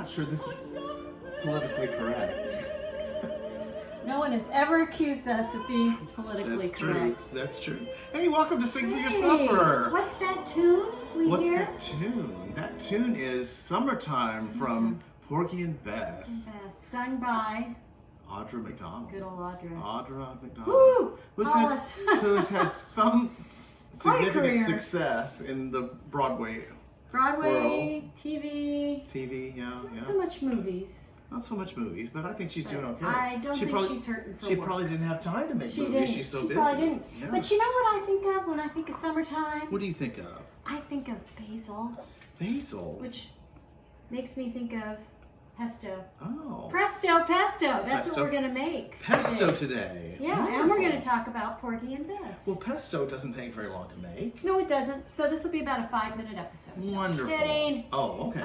not sure this is politically correct. No one has ever accused us of being politically correct. That's true. Hey, welcome to Sing for Your Supper. What's that tune we What's hear? that tune? That tune is Summertime from Porgy and Bess. Sung by Audra McDonald. good old Audra. Audra McDonald. Woo! Who has had some significant career. success in the Broadway Broadway, TV, yeah. not so much movies. Not so much movies, but I think she's doing okay. I don't think she's hurting for She work. probably didn't have time to make She movies. didn't. She's so She busy. probably didn't. Yeah. But you know what I think of when I think of summertime? What do you think of? I think of basil, Basil. which makes me think of pesto. Oh. Presto, pesto. That's Pesto. what we're going to make. Pesto today. Yeah, Wonderful. and we're going to talk about Porgy and Bess. Well, pesto doesn't take very long to make. No, it doesn't. So this will be about a 5-minute episode. Wonderful. Kidding. Oh, okay.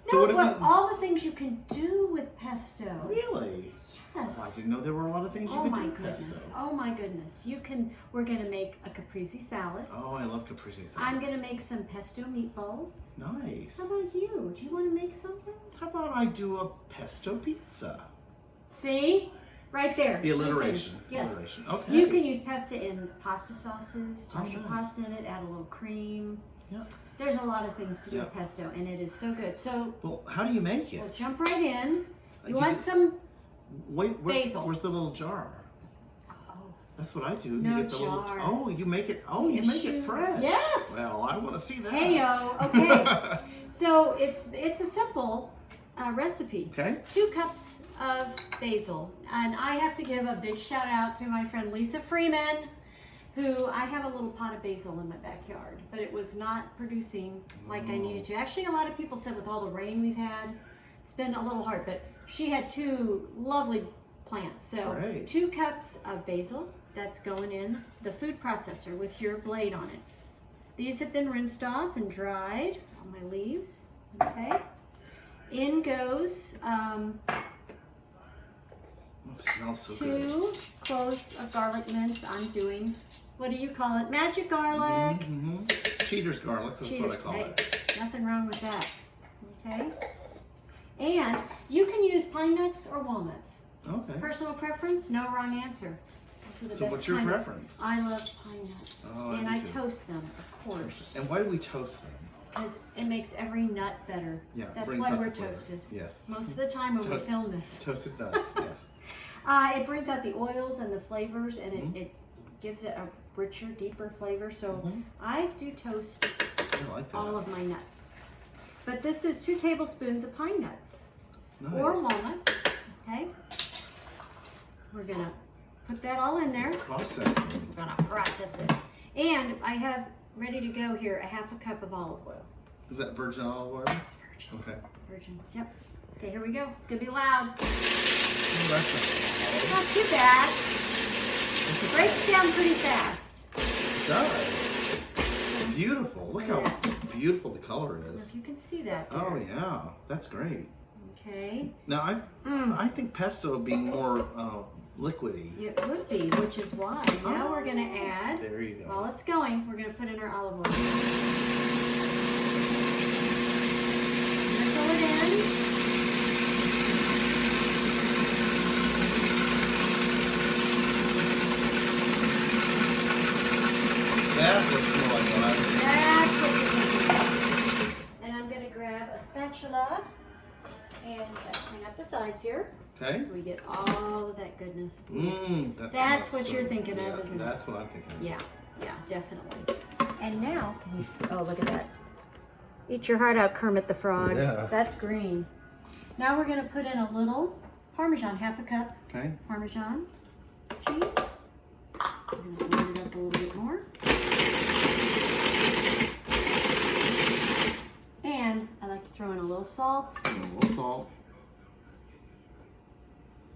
So what have you- all the things you can do with pesto. Really? Yes. Well, I didn't know there were a lot of things you Oh could my do with goodness. pesto. Oh my goodness. We're going to make a caprese salad. Oh, I love caprese salad. I'm going to make some pesto meatballs. Nice. How about you? Do you want to make something? How about I do a pesto pizza? See? Right there. The Three alliteration. things. Yes. Alliteration. Okay. You can use pesto in pasta sauces, toss your nice. pasta in it, add a little cream. Yeah. There's a lot of things to do Yeah. with pesto, and it is so good. So Well, how do you make it? we'll jump right in. You You want can- some? Wait, basil. where's the little jar? Oh, That's what I do. No you get the jar. little. Oh, you make it. Oh, you make it Shoot. fresh. Yes. Well, I want to see that. Heyo. Okay. So it's a simple recipe. Okay. 2 cups of basil, and I have to give a big shout out to my friend Lisa Freeman, who I have a little pot of basil in my backyard, but it was not producing like I needed to. Actually, a lot of people said with all the rain we've had, it's been a little hard, but she had 2 lovely plants. So Great. 2 cups of basil, that's going in the food processor with your blade on it. These have been rinsed off and dried on my leaves, okay? In goes It smells so good. 2 cloves of garlic mince. I'm doing, what do you call it? Magic garlic. Mm-hmm. Cheater's garlic, that's what I call Hey, it. nothing wrong with that. Okay? And you can use pine nuts or walnuts. Okay. Personal preference, no wrong answer. Those are the So best what's your kind of- preference? I love pine nuts. Oh, and me I too. toast them, of course. And why do we toast them? Because it makes every nut better. Yeah, That's brings why out we're the flavor. toasted. Yes. Most of the time when we Toast- film this. Toasted nuts, yes. It brings out the oils and the flavors, and Mm-hmm. it gives it a richer, deeper flavor. So Mhm. I do toast I like that. all of my nuts. But this is 2 tablespoons of pine nuts Nice. or walnuts. Okay. We're gonna put that all in there. Process them. We're gonna process it. And I have ready to go here a 1/2 cup of olive oil. Is that virgin olive oil? It's virgin. Okay. Virgin. Yep. Okay, here we go. It's gonna be loud. Oh, that's Not too bad. it Breaks down pretty fast. does. Beautiful. Look how beautiful the color If is. you can see that. Oh there. yeah, that's great. Okay. Now I think pesto would be more liquidy. It would be, which is why. Now we're gonna add, There you go. while it's going, we're gonna put in our olive oil. Drizzle it in. That looks more like what That's what you're thinking. And I'm gonna grab a spatula and clean up the sides here, Okay. so we get all of that goodness. That's what you're thinking of, isn't it? That's what I'm thinking of. Yeah, definitely. And now, can you see, oh, look at that. Eat your heart out, Kermit the Frog. Yes. That's green. Now we're gonna put in a little Parmesan, 1/2 cup Okay. Parmesan cheese. I'm gonna blend it up a little bit more. And I like to throw in a little salt, A little salt.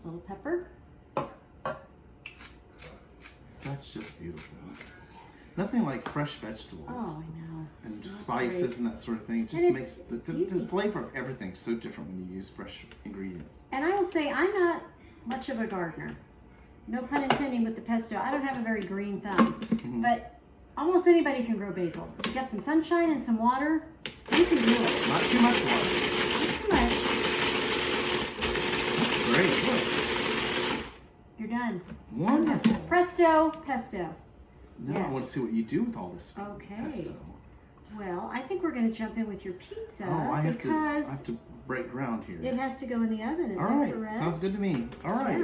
a little pepper. That's just beautiful. Nothing like fresh vegetables. Oh, I know. And Smells spices great. and that sort of thing. It just And makes it's the easy. flavor of everything so different when you use fresh ingredients. And I will say, I'm not much of a gardener. No pun intending with the pesto. I don't have a very green thumb. But almost anybody can grow basil. If you got some sunshine and some water, you can do it. Not too much water. Not too much. great. Look. You're done. Wonderful. Presto, pesto. Now I want to see what you do with all this Okay. pesto. Well, I think we're going to jump in with your pizza I have because to break ground here. it has to go in the oven. Is All that right. correct? Sounds good to me. All right.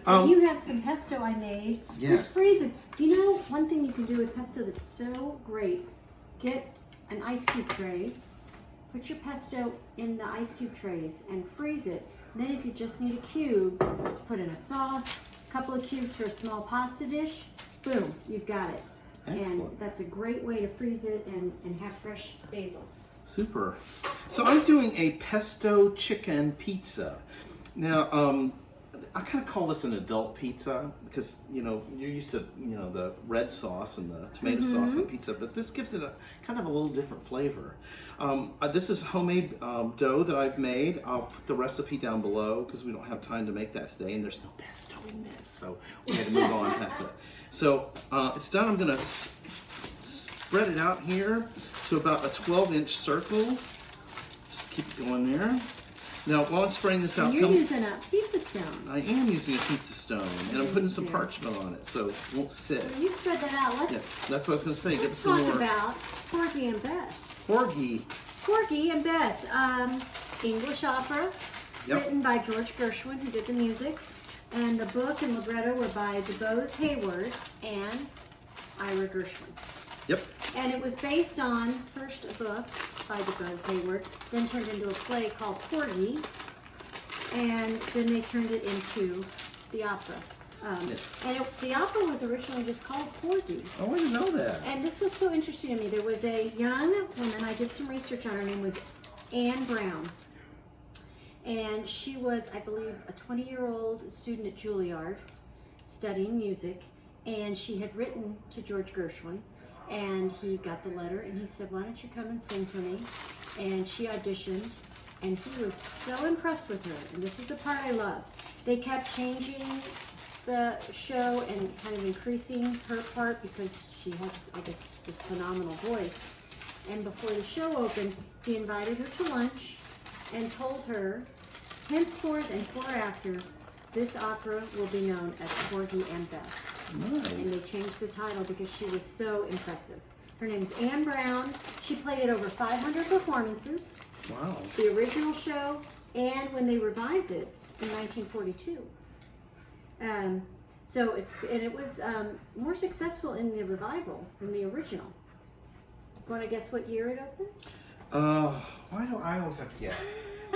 Yeah. You have some pesto I made. Yes. This freezes. You know, one thing you can do with pesto that's so great, get an ice cube tray, put your pesto in the ice cube trays and freeze it. And then if you just need a cube, put in a sauce, a couple of cubes for a small pasta dish, boom, you've got it. Excellent. And that's a great way to freeze it and have fresh basil. Super. So I'm doing a pesto chicken pizza. Now, I kind of call this an adult pizza because, you know, you're used to, you know, the red sauce and the tomato sauce on pizza, but this gives it a kind of a little different flavor. This is homemade dough that I've made. I'll put the recipe down below because we don't have time to make that today, and there's no pesto in this, so we had to move on past that. So it's done. I'm going to spread it out here to about a 12-inch circle. Just keep it going there. Now, while I'm spraying this out, And you're using a pizza stone. I am using a pizza stone, and I'm putting some parchment on it so it won't stick. When you spread that out, Yeah, that's what I was going to say. Give it let's some talk more. about Porgy and Bess. Porgy. Porgy and Bess, English opera, Yep. written by George Gershwin, who did the music, and the book and libretto were by DuBose Hayward and Ira Gershwin. Yep. And it was based on first a book by DuBose Hayward, then turned into a play called Porgy, and then they turned it into the opera. Yes. And the opera was originally just called Porgy. Oh, I didn't know that. And this was so interesting to me. There was a young woman, I did some research on her name was Anne Brown. And she was, I believe, a 20-year-old student at Juilliard studying music. And she had written to George Gershwin. And he got the letter and he said, why don't you come and sing for me? And she auditioned. And he was so impressed with her. And this is the part I love. They kept changing the show and kind of increasing her part because she has, I guess, this phenomenal voice. And before the show opened, he invited her to lunch and told her, henceforth and foreafter, this opera will be known as Porgy and Bess. Nice. And they changed the title because she was so impressive. Her name is Anne Brown. She played it over 500 performances, Wow. the original show, and when they revived it in 1942. It was more successful in the revival than the original. Want to guess what year it opened? Why do I always have to guess?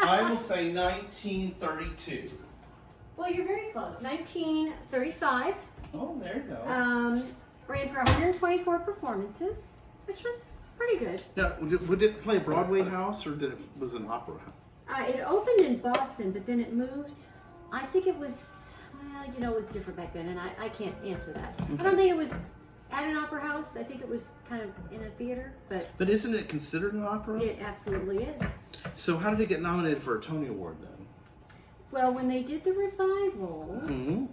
I will say 1932. Well, you're very close. 1935. Oh, there you go. Ran for 124 performances, which was pretty good. Now, would it play a Broadway house or was it an opera house? It opened in Boston, but then it moved. I think it was, well, you know, it was different back then, and I can't answer that. I don't think it was at an opera house. I think it was kind of in a theater, but But isn't it considered an opera? it absolutely is. So how did it get nominated for a Tony Award then? Well, when they did the revival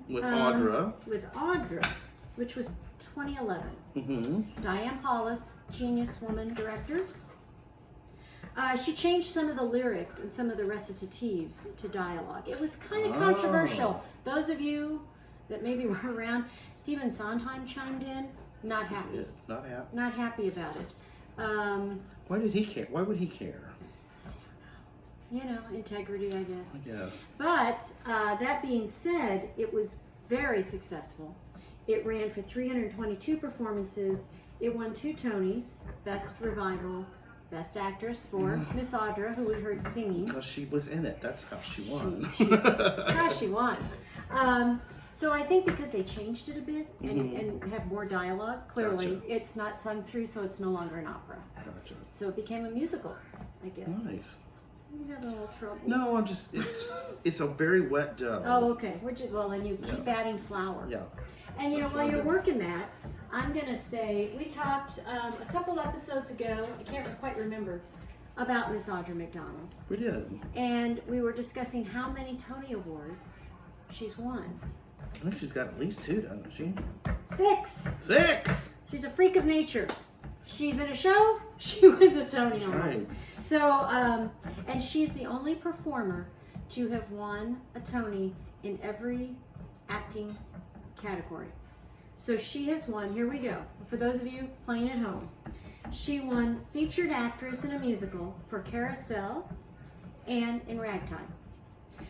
With Audra. with Audra, which was 2011, Diane Paulus, genius woman director. She changed some of the lyrics and some of the recitatives to dialogue. It was kind of controversial. Those of you that maybe were around, Stephen Sondheim chimed in. Not happy. Not happy. Not happy about it. Why did he care? Why would he care? You know, integrity, I guess. I guess. But that being said, it was very successful. It ran for 322 performances. It won 2 Tonys, Best Revival, Best Actress for Miss Audra, who we heard singing. Because she was in it. That's how she won. That's how she won. So I think because they changed it a bit and have more dialogue, clearly Gotcha. it's not sung through, so it's no longer an opera. Gotcha. So it became a musical, I guess. Nice. You having a little trouble? No, it's a very wet dough. Oh, okay. Well, then you keep adding flour. Yeah. And you know, That's while you're wonderful. working that, I'm gonna say we talked a couple episodes ago. I can't quite remember about Miss Audra McDonald, We did. and we were discussing how many Tony Awards she's won. I think she's got at least 2, doesn't she? 6. 6! She's a freak of nature. She's in a show, she wins a Tony That's Award. right. So, and she's the only performer to have won a Tony in every acting category. So she has won, here we go, for those of you playing at home. She won Featured Actress in a Musical for Carousel and in Ragtime.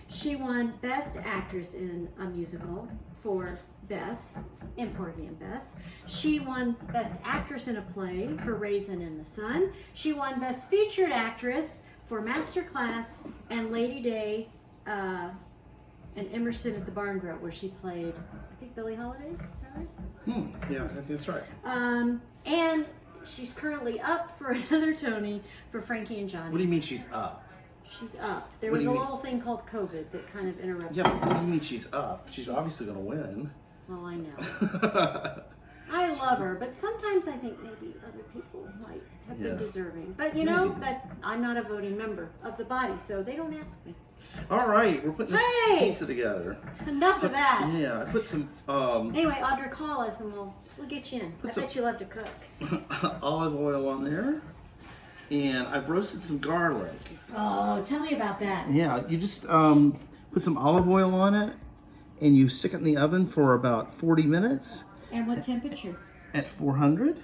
She won Best Actress in a Musical for Bess in Porgy and Bess. She won Best Actress in a Play for Raisin in the Sun. She won Best Featured Actress for Masterclass and Lady Day and Emerson at the Barn Grill, where she played, I think, Billie Holiday. Is that right? Yeah, I think that's right. And she's currently up for another Tony for Frankie and Johnny. What do you mean she's up? She's up. There What was do a you mean? little thing called COVID that kind of interrupted. Yeah, but what do you things. mean she's up? She's obviously going to win. Well, I know. I love her, but sometimes I think maybe other people might have been Yes. deserving. But you know Maybe. that I'm not a voting member of the body, so they don't ask me. All right, we're putting this Hey! pizza together. Enough of that. Yeah, I put some Anyway, Audra, call us and we'll get you in. I some- bet you love to cook. olive oil on there. And I've roasted some garlic. Oh, tell me about that. Yeah, you just put some olive oil on it and you stick it in the oven for about 40 minutes And what temperature? at 400.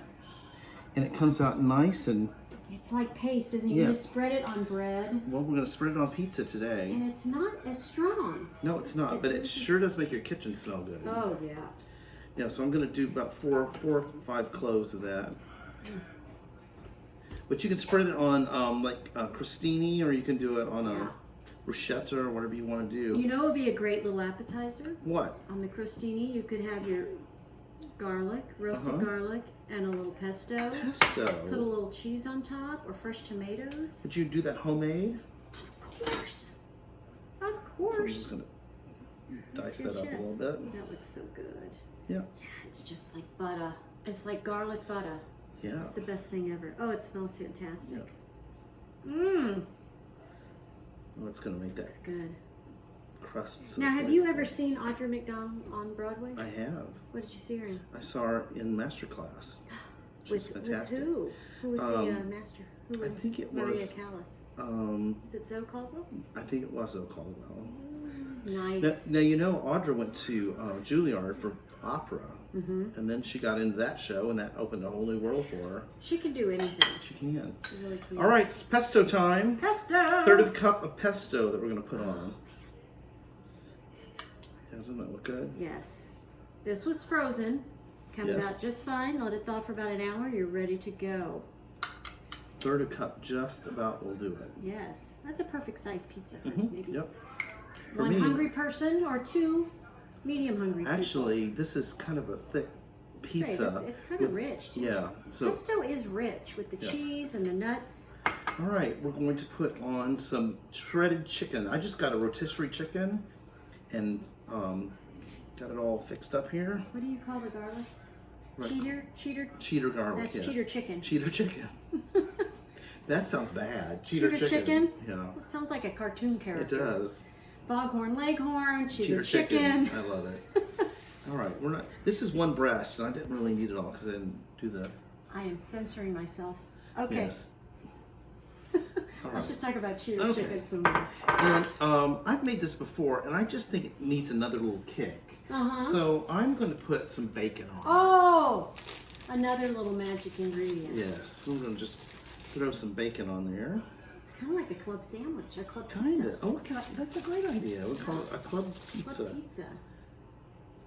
And it comes out nice and, It's like paste, isn't it? Yeah. You just spread it on bread, well, we're going to spread it on pizza today. and it's not as strong. No, it's not, but it sure does make your kitchen smell good. Oh, yeah. Yeah, so I'm going to do about four or five cloves of that. But you can spread it on like crostini, or you can do it on Yeah. a bruschetta or whatever you want to do. You know it would be a great little appetizer? What? On the crostini, you could have your garlic, roasted Uh-huh. garlic, and a little pesto. Put a Pesto. little cheese on top, or fresh tomatoes. Would you do that homemade? Of course. Of So I'm course. just going to dice Yes, that up yes, a little bit. That looks so good. Yeah. Yeah, it's just like butter. It's like garlic butter. Yeah. It's the best thing ever. Oh, it smells fantastic. Yeah. Mmm. Well, it's going to make that Looks good. crust. So Now, have you flavorful. ever seen Audra McDonald on Broadway? I have. What did you see her in? I saw her in Masterclass. She was fantastic. With who? Who was the master? Who I was think it Maria was. Callas? Is it Zoe Caldwell? I think it was Zoe Caldwell. Nice. Now you know Audra went to Juilliard for opera, Mm-hmm. and then she got into that show, and that opened a whole new world for her. She can do anything. She can. She really can. All right, it's pesto time. Pesto! Third of a cup of pesto that we're going to put on. Doesn't that look good? Yes. This was frozen. Comes Yes. out just fine. Let it thaw for about an hour. You're ready to go. Third of a cup just about will do it. Yes. That's a perfect size pizza for maybe Yep. For one me, hungry person or two medium hungry actually, this is kind of a thick people. pizza. It's kind of rich. Too. Yeah. So, Pesto is rich with the Yeah. cheese and the nuts. all right, we're going to put on some shredded chicken. I just got a rotisserie chicken, and got it all fixed up here. What do you call the garlic? Right. Cheater? Cheater garlic. That's yes. cheater chicken. Cheater chicken. That sounds bad. Cheater Cheater chicken. chicken? Yeah. It sounds like a cartoon It character. does. Foghorn Leghorn, cheater chicken. chicken. I love it. All right, we're not. This is one breast, and I didn't really need it all because I didn't do the. I am censoring myself. Okay. Yes. All Let's right. just talk about cheater Okay. chicken some more. And I've made this before, and I just think it needs another little kick. Uh-huh. So I'm going to put some bacon on. Oh, another little magic ingredient. Yes, so I'm going to just throw some bacon on there. It's kind of like a club sandwich, a club Kind pizza. of. Oh, God, that's a great idea. We call it a club pizza. Club pizza.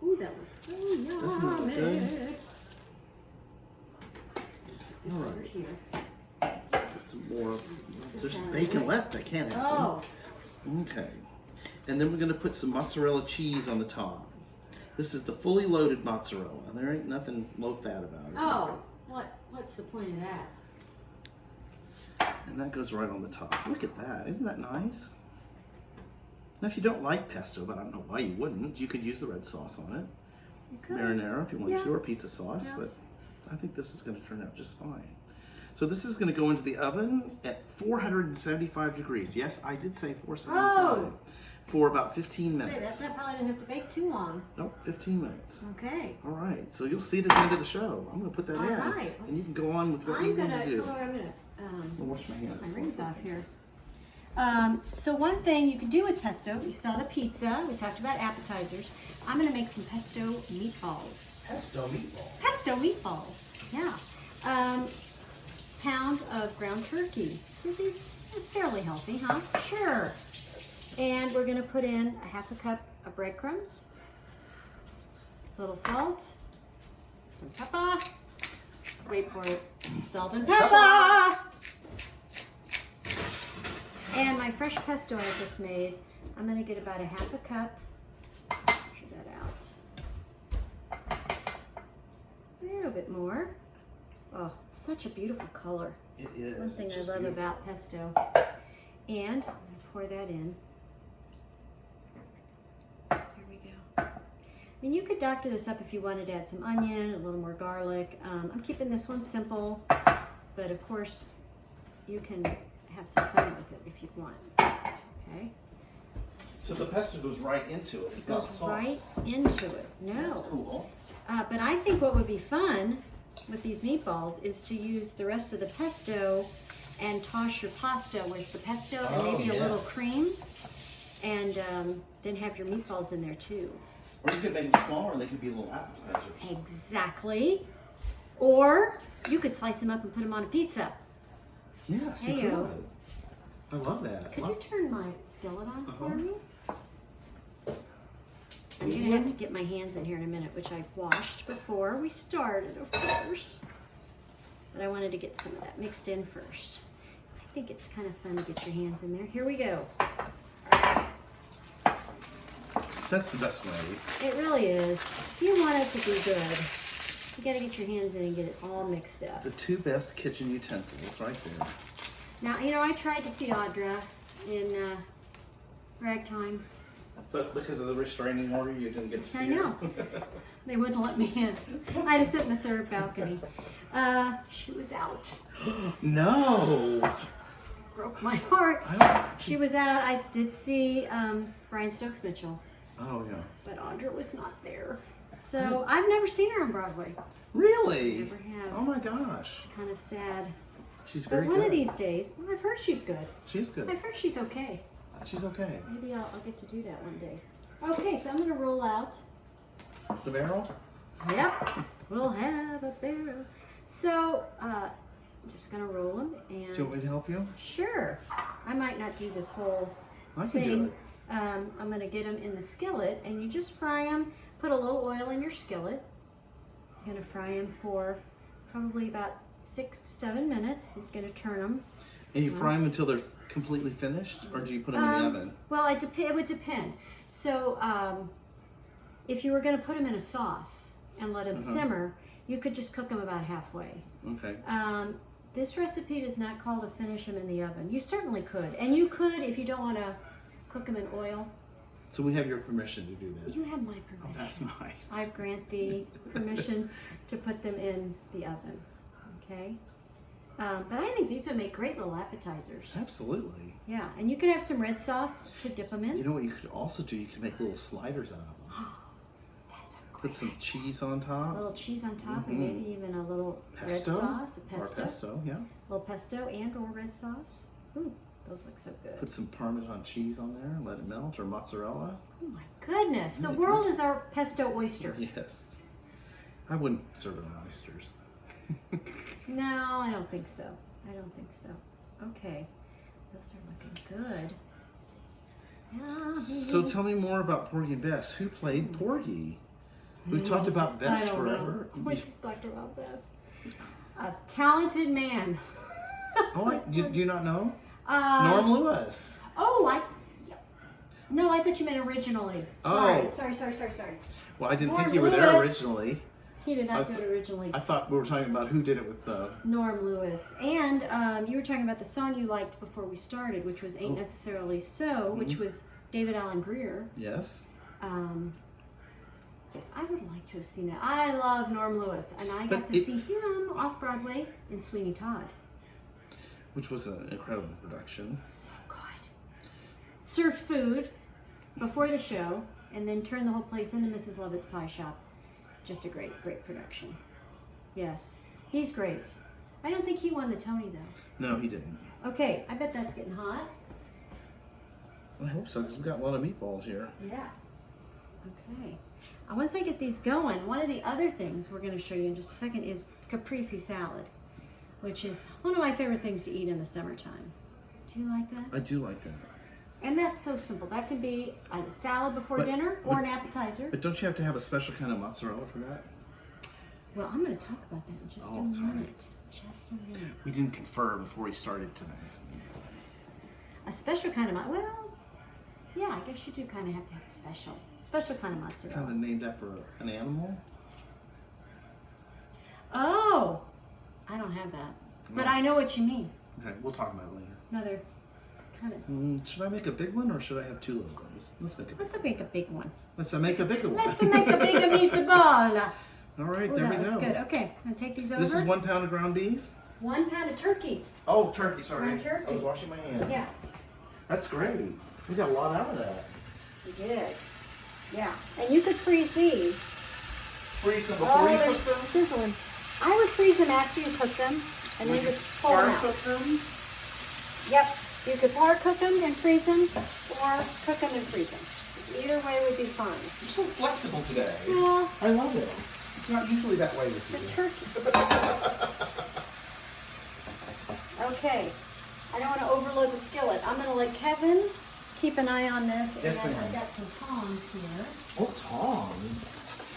Ooh, that looks so yummy. Doesn't that look good? This All over right. here. Let's put some more. There's salad. bacon left. I can't have Oh, them. Okay. And then we're going to put some mozzarella cheese on the top. This is the fully loaded mozzarella. There ain't nothing low fat about it. oh, what's the point of that? And that goes right on the top. Look at that. Isn't that nice? Now, if you don't like pesto, but I don't know why you wouldn't, you could use the red sauce on it. You could. Marinara if you want Yeah. to, or pizza sauce, Yeah. but I think this is going to turn out just fine. So this is going to go into the oven at 475 degrees. Yes, I did say 475. Oh. For about 15 Say minutes. that probably didn't have to bake too long. Nope, 15 minutes. Okay. All right, so you'll see it at the end of the show. I'm going to put that All in, right, and you can go on with what you I'm want gonna. to do. Oh, I'm gonna. I'll wash my hands. My rings off here. So one thing you can do with pesto, you saw the pizza, we talked about appetizers. I'm gonna make some pesto meatballs. Pesto meatballs. Pesto meatballs, yeah. Pound of ground turkey. So this is fairly healthy, huh? Sure. And we're gonna put in a half a cup of breadcrumbs, a little salt, some pepper. Wait for it. Salt and pepper. And my fresh pesto I just made, I'm gonna get about a half a cup. Measure that out. A little bit more. Oh, it's such a beautiful color. It is. One thing I It's love beautiful. about pesto. And I'm gonna pour that in. There we go. I mean, you could doctor this up if you wanted to add some onion, a little more garlic. I'm keeping this one simple, but of course, you can have some fun with it if you want. Okay. So the pesto goes right into it. It's not Goes sauce. right into it. That's No. cool. But I think what would be fun with these meatballs is to use the rest of the pesto and toss your pasta with the pesto and maybe a little cream, and then have your meatballs in there too. Or you could make them smaller and they could be little appetizers. Exactly. Or you could slice them up and put them on a pizza. Yes, you Hey-o. could. I love that. Could you turn my skillet on Uh-huh. for me? I'm gonna have to get my hands in here in a minute, which I washed before we started, of course. But I wanted to get some of that mixed in first. I think it's kind of fun to get your hands in there. Here we go. That's the best way. It really is. If you want it to be good, you gotta get your hands in and get it all mixed up. The two best kitchen utensils right there. Now, you know, I tried to see Audra in ragtime. But because of the restraining order, you didn't get to see I know. They wouldn't let me in. I had to sit in the third balcony. She was out. No. Broke my heart. I don't, She was out. I did see Brian Stokes Mitchell, oh yeah. but Audra was not there. So I've never seen her on Broadway. Really? Never have. Oh my gosh. Kind of sad. She's But very one good. of these days, well, I've heard she's good. She's good. I've heard she's okay. She's okay. Maybe I'll get to do that one day. Okay, so I'm gonna roll out. The barrel? Yep, we'll have a barrel. So, I'm just gonna roll them Do you and want me to help you? sure. I might not do this whole I can do thing. it. I'm gonna get them in the skillet and you just fry them. Put a little oil in your skillet. I'm gonna fry them for probably about 6 to 7 minutes. I'm gonna turn them. And you fry them until they're completely finished, or do you put them in the oven? Well, it would depend. So, if you were going to put them in a sauce and let them simmer, you could just cook them about halfway. Okay. This recipe does not call to finish them in the oven. You certainly could. And you could, if you don't want to cook them in oil. So we have your permission to do this. You have my Oh, permission. that's nice. I grant the permission to put them in the oven. Okay? But I think these would make great little appetizers. Absolutely. Yeah, and you can have some red sauce to dip them in. You know what you could also do? You could make little sliders out of them. That's a Put some cheese on A top. little cheese on top, and maybe even a little Pesto? red sauce, a Or pesto, pesto, yeah. a little pesto and or red sauce. Ooh, those look so good. Put some Parmesan cheese on there and let it melt, or mozzarella. Oh my goodness, the world is our pesto oyster. Yes. I wouldn't serve it on oysters. No, I don't think so. I don't think so. Okay, those are looking good. Yeah. So tell me more about Porgy and Bess. Who played Porgy? We've talked about Bess I don't forever. know. We just talked about Bess. A talented man. Oh, do you not know? Uh, Norm Lewis. Oh, no, I thought you meant originally. Sorry, Oh. sorry. Well, I didn't Norm think you were there Lewis. originally. He did not I do it th- originally. I thought we were talking about who did it with Norm Lewis. And you were talking about the song you liked before we started, which was Ain't Oh. Necessarily So, which was David Allen Greer. yes. Yes, I would like to have seen that. I love Norm Lewis, and I got But to see him off Broadway in Sweeney Todd. Which was an incredible production. So good. Served food before the show, and then turned the whole place into Mrs. Lovett's Pie Shop. Just a great production. Yes, he's great. I don't think he won the Tony though. No, he didn't. Okay, I bet that's getting hot. I hope so, because we got a lot of meatballs here. Yeah. Okay. Once I get these going, one of the other things we're going to show you in just a second is caprese salad, which is one of my favorite things to eat in the summertime. Do you like that? I do like that. And that's so simple. That can be a salad before dinner or an appetizer. But don't you have to have a special kind of mozzarella for that? Well, I'm going to talk about that in just a minute. Just a minute. We didn't confer before we started tonight. A special kind of well, yeah, I guess you do kind of have to have a special kind of mozzarella. Kind of named after an animal? Oh, I don't have that, but I know what you mean. Okay, we'll talk about it later. Another kind of. Should I make a big one or should I have two little ones? Let's make a big Let's make a big one. Let's make a bigger one. Let's make a big meatball. All right, Ooh, there we that's go. good. Okay, I'm gonna take these over. This is 1 pound of ground beef. 1 pound of turkey. Oh, turkey, sorry. Ground turkey. I was washing my hands. Yeah, That's great. We got a lot out of that. we did. Yeah, and you could freeze these. Freeze them before Oh, you they're cook them? sizzling. I would freeze them after you cook them, and then just pull them out. Cook them? Yep, you could par cook them and freeze them, or cook them and freeze them. Either way would be fine. You're so flexible today. Yeah, I love it. It's not usually that way with the you. turkey. Okay, I don't want to overload the skillet. I'm going to let Kevin keep an eye on this. Yes, and then ma'am. I've got some tongs here. Oh, tongs.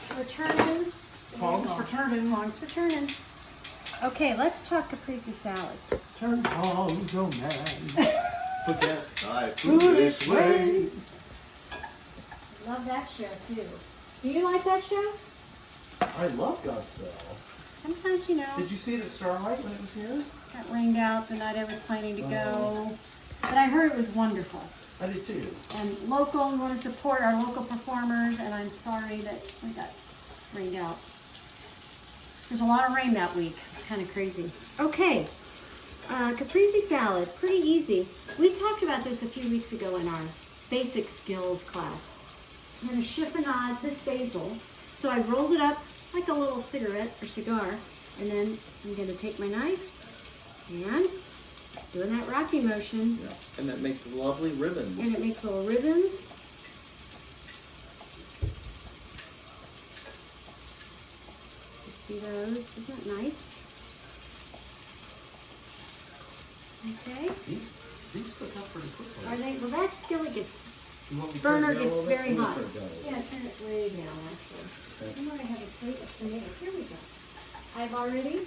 For turning. Tongs for turning. Tongs for turning. Okay, let's talk caprese salad. Turn tongs, oh man. Forget thy foolish ways. Love that show too. Do you like that show? I love Godspell. Sometimes, you know, Did you see it at Starlight when it was here? got rained out the night I was planning to go. But I heard it was wonderful. I did too. And local, we want to support our local performers, and I'm sorry that we got rained out. There's a lot of rain that week. It's kind of crazy. Okay, caprese salad, pretty easy. We talked about this a few weeks ago in our basic skills class. I'm going to chiffonade this basil. So I rolled it up like a little cigarette or cigar, and then I'm going to take my knife and doing that rocky motion. Yeah. And that makes lovely ribbons. And it makes little ribbons. You see those? Isn't that nice? Okay. These cook up pretty quickly. Are they? Well, that skillet gets, You want me to burner turn it down a gets little bit? very I'm gonna hot. turn it down a little Yeah, bit. turn it way down actually. Okay. You know, I have a plate of tomatoes. Here we go. I've already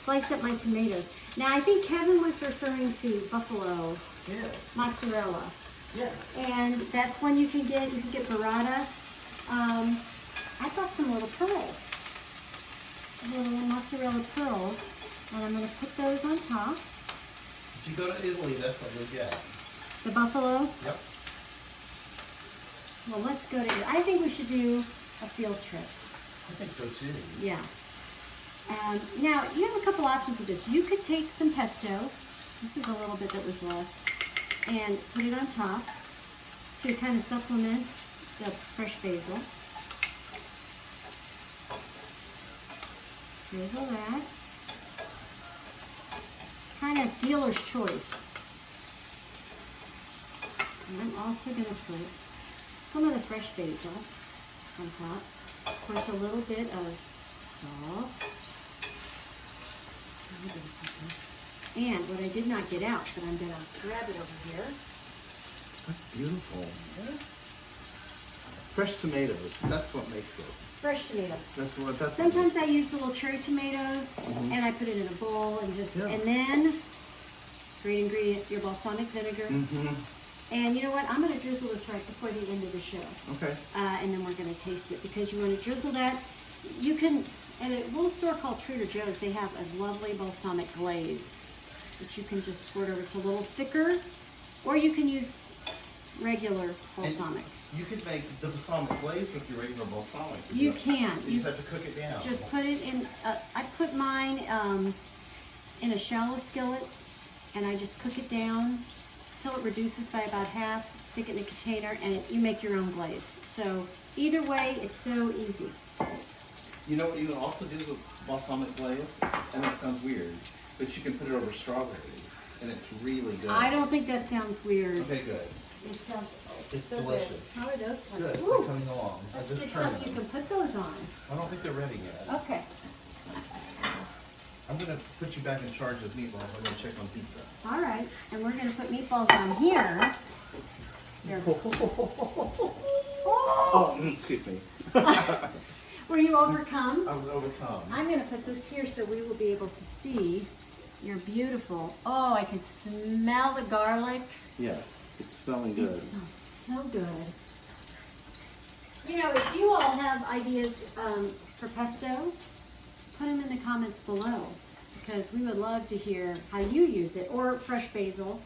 sliced up my tomatoes. Now I think Kevin was referring to buffalo Yes. mozzarella. Yes. And that's one you can get burrata. I got some little pearls, little mozzarella pearls, and I'm going to put those on top. If you go to Italy, that's what you'll get. The buffalo. Yep. Well, let's go to. I think we should do a field trip. I think so too. Yeah. Now you have a couple options with this. You could take some pesto. This is a little bit that was left, and put it on top to kind of supplement the fresh basil. Drizzle that. Kind of dealer's choice. And I'm also going to put some of the fresh basil on top. Of course, a little bit of salt. And what I did not get out, but I'm going to grab it over here. That's beautiful. This. Fresh tomatoes. That's what makes it. Fresh tomatoes. That's Sometimes I use the little cherry tomatoes, and I put it in a bowl and just, and then, great ingredient, your balsamic vinegar. And you know what? I'm going to drizzle this right before the end of the show. Okay. And then we're going to taste it because you want to drizzle that. You can, at a little store called Trader Joe's, they have a lovely balsamic glaze that you can just squirt over. It's a little thicker, or you can use regular balsamic. You could make the balsamic glaze with your regular balsamic. You can. You just have to cook it down. Just put it in, I put mine in a shallow skillet, and I just cook it down till it reduces by about half, stick it in a container, and you make your own glaze. So either way, it's so easy. You know what you can also do with balsamic glaze? And that sounds weird, but you can put it over strawberries. and it's really good. I don't think that sounds weird. Okay, good. It sounds It's so delicious. good. How are those coming? Good. Ooh, They're coming along. I let's just get turned stuff you them. can put those on. I don't think they're ready yet. Okay. I'm gonna put you back in charge of meatballs. I'm gonna check on pizza. All right. And we're going to put meatballs on here. There. Oh, excuse me. Were you overcome? I was overcome. I'm going to put this here so we will be able to see your beautiful. Oh, I can smell the garlic. Yes, it's smelling It good. smells so good. You know, if you all have ideas for pesto, put them in the comments below because we would love to hear how you use it, or fresh basil.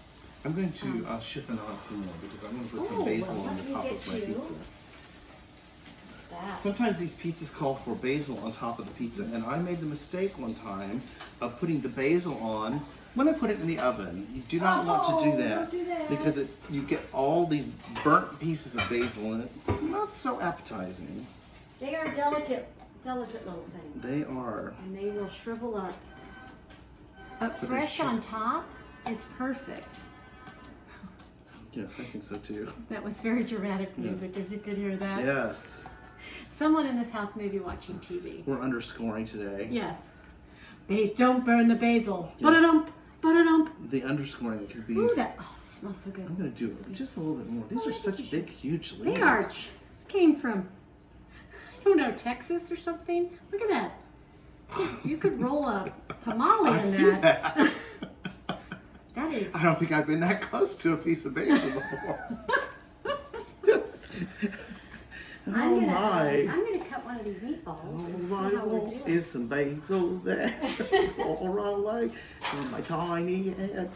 I'm going to chiffon on some more because I'm going to put some Oh, basil well, on let the me top get of my you pizza. That. Sometimes these pizzas call for basil on top of the pizza, and I made the mistake one time of putting the basil on when I put it in the oven. You do not want to do that, don't do that. because you get all these burnt pieces of basil in it. Not so appetizing. They are delicate little things. They are. And they will shrivel up. But But fresh they on top is perfect. Yes, I think so too. That was very dramatic music, if you could hear that. Yes. Someone in this house may be watching TV. We're underscoring today. Yes. Don't burn the basil. Yes. Ba-da-dump, ba-da-dump. The underscoring could be. Ooh, it smells so good. I'm going to do just a little bit more. These are such big, huge leaves. They are. This came from, I don't know, Texas or something. Look at that. You could roll a tamale I in see that. That is. I don't think I've been that close to a piece of basil before. I'm gonna my. cut one of these meatballs and see All I how we're want doing. is some basil there. All right, on my tiny head.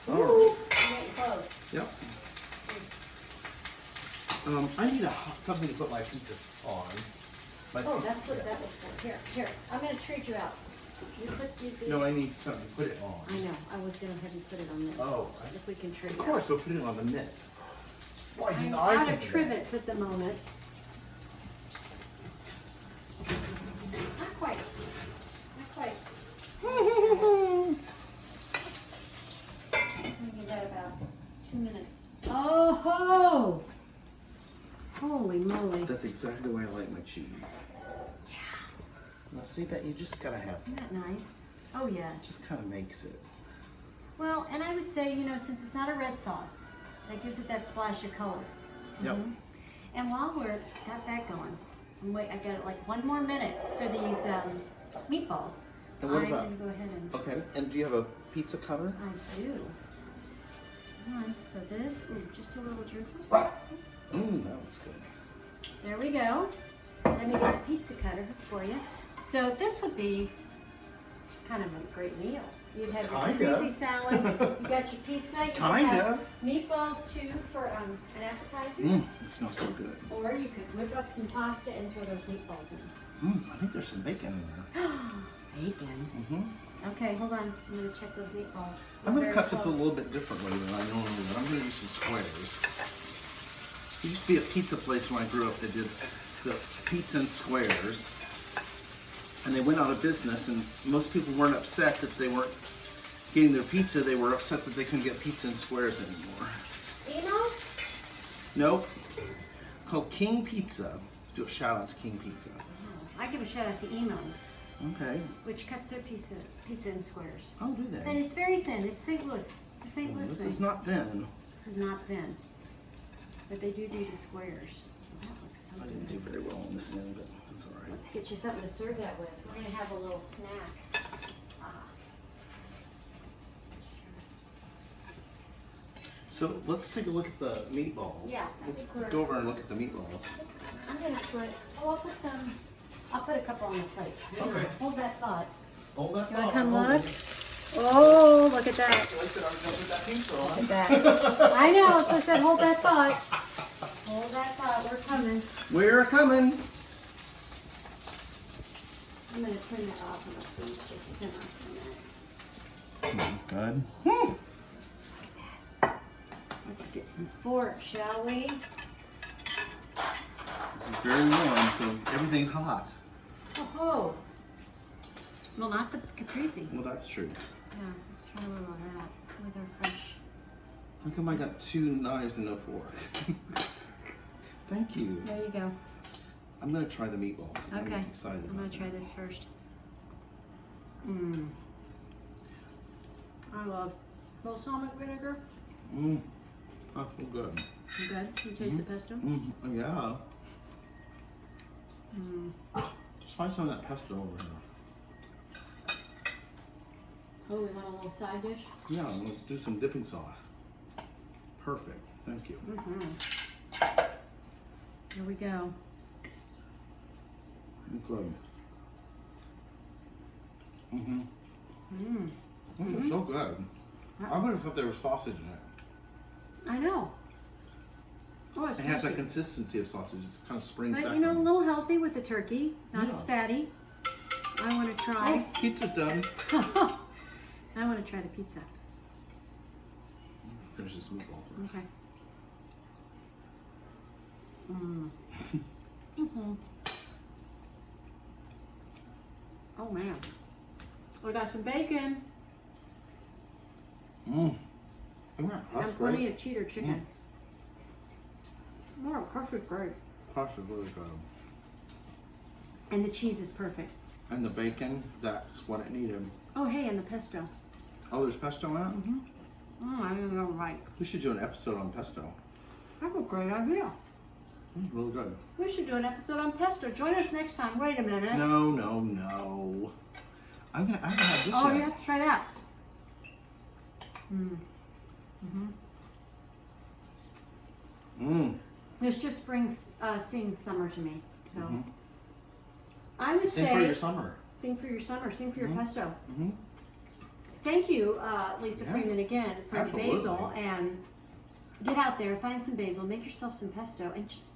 Ooh, All right. we're getting close. Yep. I need something to put my pizza on. Oh, that's what that was for. Here, I'm gonna treat you out. You put these. No, I need something to put it on. I know. I was gonna have you put it on this. Oh, if we can trade Of course, we'll put it on the mitt. Why I'm didn't I out think of of that? trivets at the moment. Not quite. Not quite. We need that about 2 minutes. Oh ho! Holy moly! That's exactly the way I like my cheese. Yeah. Now see that you just gotta have. Isn't that nice? Oh yes. Just kind of makes it. Well, and I would say, you know, since it's not a red sauce, that gives it that splash of color. Yep. And while we're got that going, I got like 1 more minute for these meatballs. And what I'm about? gonna go ahead and Okay. And do you have a pizza cutter? I do. So this, just a little drizzle. That looks good. There we go. Let me get a pizza cutter for you. So this would be kind of a great meal. You'd have your Kinda. caprese salad, you got your pizza, you could Kinda. have meatballs too for an appetizer. It smells so good. Or you could whip up some pasta and throw those meatballs in. I think there's some bacon in there. Bacon. Okay, hold on. I'm gonna check those meatballs. I'm going Very to cut this a close. little bit differently than I normally would. I'm going to do some squares. There used to be a pizza place when I grew up that did the pizza in squares. And they went out of business, and most people weren't upset that they weren't getting their pizza. They were upset that they couldn't get pizza in squares anymore. Emos? Nope. It's called King Pizza. Do a shout out to King Pizza. Oh, I give a shout out to Emos, Okay. which cuts their pizza in squares. Oh, do And they? it's very thin. It's St. Louis. It's a St. Louis This thing. is not thin. This is not thin. But they do the squares. That looks so I didn't do good. very well on this end, but that's all right. Let's get you something to serve that with. We're gonna have a little snack. So let's take a look at the meatballs. Yeah, I Let's think we're- go over and look at the meatballs. I'm gonna put, I'll put a couple on the plate. Hang on, Okay. hold that thought. Hold that You wanna thought. come Hold look? it. Oh, look at that. I said I was gonna put that pizza on. Look at that. I know, so I said hold that thought. Hold that thought, we're coming. We're coming. I'm gonna turn that off and please just simmer for a minute. Good. Let's get some fork, shall we? This is very warm, so everything's hot. Oh, well, not the caprese. Well, that's true. Yeah, let's try a little of that with our fresh. How come I got 2 knives and no fork? Thank you. There you go. I'm gonna try the meatball. 'Cause Okay. I'm excited. I'm gonna try this first. Mmm. I love balsamic vinegar. Mmm. That's so good. You good? You taste the pesto? Mm-hmm. Yeah. Mmm. Try some of that pesto over here. Oh, we want a little side dish? Yeah, I'm gonna do some dipping sauce. Perfect. Thank you. Here we go. Good. Mm-hmm. Mmm. Those are so good. I would have thought there was sausage in it. I know. Oh, it's It has tasty. that consistency of sausage. It kind of springs But back. you know, a on. little healthy with the turkey. Not as Yeah. fatty. I want to try. Oh, pizza's done. I want to try the pizza. Finish this meatball first. Okay. Mmm. Mm-hmm. Oh man. We got some bacon Mmm. Yeah, that's and plenty great. of cheddar chicken. Oh, crust is great. Pasta's really good. And the cheese is perfect. And the bacon, that's what it needed. Oh, hey, and the pesto. Oh, there's pesto in it? I didn't know right. We should do an episode on pesto. That's a great idea. Really good. We should do an episode on pesto. Join us next time. Wait a minute. No, no, no. I haven't had this Oh, yet. you have to try that. This just brings sings summer to me. So I would Sing say for your summer. sing for your summer, sing for your pesto. Mm-hmm. Thank you, Lisa Yeah. Freeman, again for Absolutely. the basil. And get out there, find some basil, make yourself some pesto, and just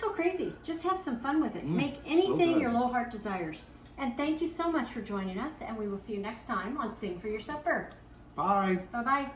go crazy. Just have some fun with it. Make anything good. your little heart desires. And thank you so much for joining us, and we will see you next time on Sing for Your Supper. Bye. Bye-bye.